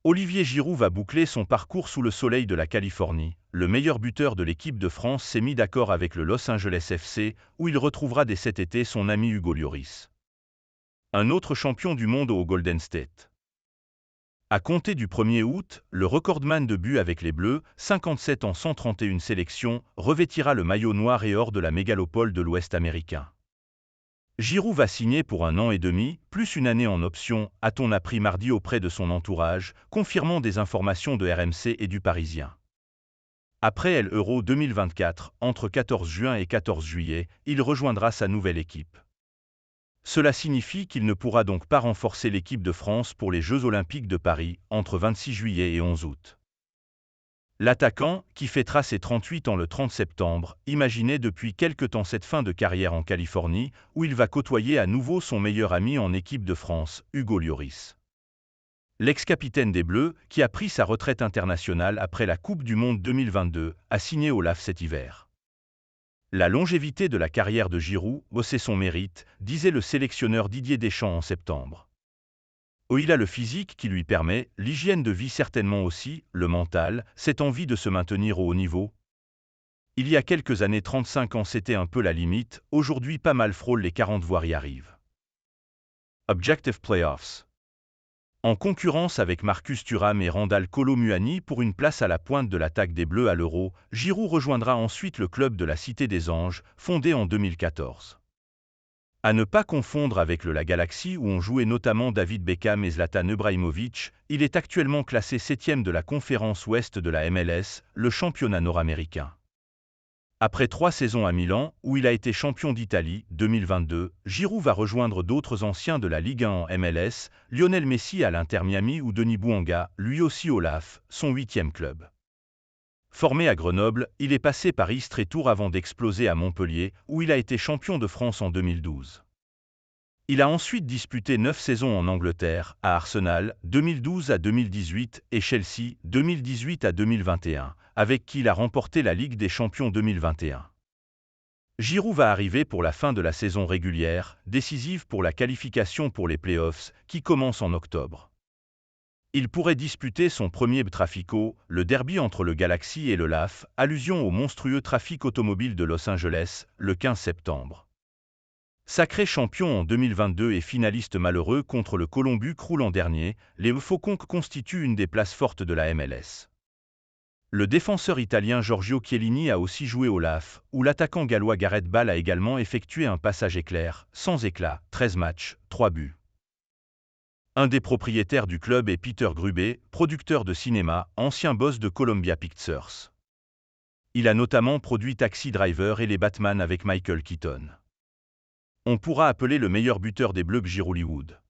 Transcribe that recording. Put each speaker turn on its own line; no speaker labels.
Olivier Giroud va boucler son parcours sous le soleil de la Californie. Le meilleur buteur de l'équipe de France s'est mis d'accord avec le Los Angeles FC, où il retrouvera dès cet été son ami Hugo Lloris. Un autre champion du monde au Golden State. À compter du 1er août, le recordman de buts avec les Bleus, 57 en 131 sélections, revêtira le maillot noir et or de la mégalopole de l'Ouest américain. Giroud va signer pour 1 an et demi, plus une année en option, a-t-on appris mardi auprès de son entourage, confirmant des informations de RMC et du Parisien. Après l'Euro 2024, entre 14 juin et 14 juillet, il rejoindra sa nouvelle équipe. Cela signifie qu'il ne pourra donc pas renforcer l'équipe de France pour les Jeux Olympiques de Paris, entre 26 juillet et 11 août. L'attaquant, qui fêtera ses 38 ans le 30 septembre, imaginait depuis quelque temps cette fin de carrière en Californie, où il va côtoyer à nouveau son meilleur ami en équipe de France, Hugo Lloris. L'ex-capitaine des Bleus, qui a pris sa retraite internationale après la Coupe du Monde 2022, a signé au LAF cet hiver. La longévité de la carrière de Giroud, c'est son mérite, disait le sélectionneur Didier Deschamps en septembre. Il a le physique qui lui permet, l'hygiène de vie certainement aussi, le mental, cette envie de se maintenir au haut niveau. Il y a quelques années 35 ans c'était un peu la limite, aujourd'hui pas mal frôle les 40 voire y arrive. Objective Playoffs. En concurrence avec Marcus Thuram et Randal Kolo Muani pour une place à la pointe de l'attaque des Bleus à l'Euro, Giroud rejoindra ensuite le club de la Cité des Anges, fondé en 2014. À ne pas confondre avec la Galaxy où ont joué notamment David Beckham et Zlatan Ibrahimovic, il est actuellement classé 7e de la conférence Ouest de la MLS, le championnat nord-américain. Après 3 saisons à Milan, où il a été champion d'Italie, 2022, Giroud va rejoindre d'autres anciens de la Ligue 1 en MLS, Lionel Messi à l'Inter Miami ou Denis Bouanga, lui aussi au LAF, son 8e club. Formé à Grenoble, il est passé par Istres et Tours avant d'exploser à Montpellier, où il a été champion de France en 2012. Il a ensuite disputé 9 saisons en Angleterre, à Arsenal, 2012 à 2018, et Chelsea, 2018 à 2021, avec qui il a remporté la Ligue des Champions 2021. Giroud va arriver pour la fin de la saison régulière, décisive pour la qualification pour les playoffs, qui commencent en octobre. Il pourrait disputer son premier Trafico, le derby entre le Galaxy et le LAF, allusion au monstrueux trafic automobile de Los Angeles, le 15 septembre. Sacré champion en 2022 et finaliste malheureux contre le Columbus Crew l'an dernier, les Faucons constituent une des places fortes de la MLS. Le défenseur italien Giorgio Chiellini a aussi joué au LAF, où l'attaquant gallois Gareth Bale a également effectué un passage éclair, sans éclat, 13 matchs, 3 buts. Un des propriétaires du club est Peter Grubé, producteur de cinéma, ancien boss de Columbia Pictures. Il a notamment produit Taxi Driver et les Batman avec Michael Keaton. On pourra appeler le meilleur buteur des Bleus Giroud Hollywood.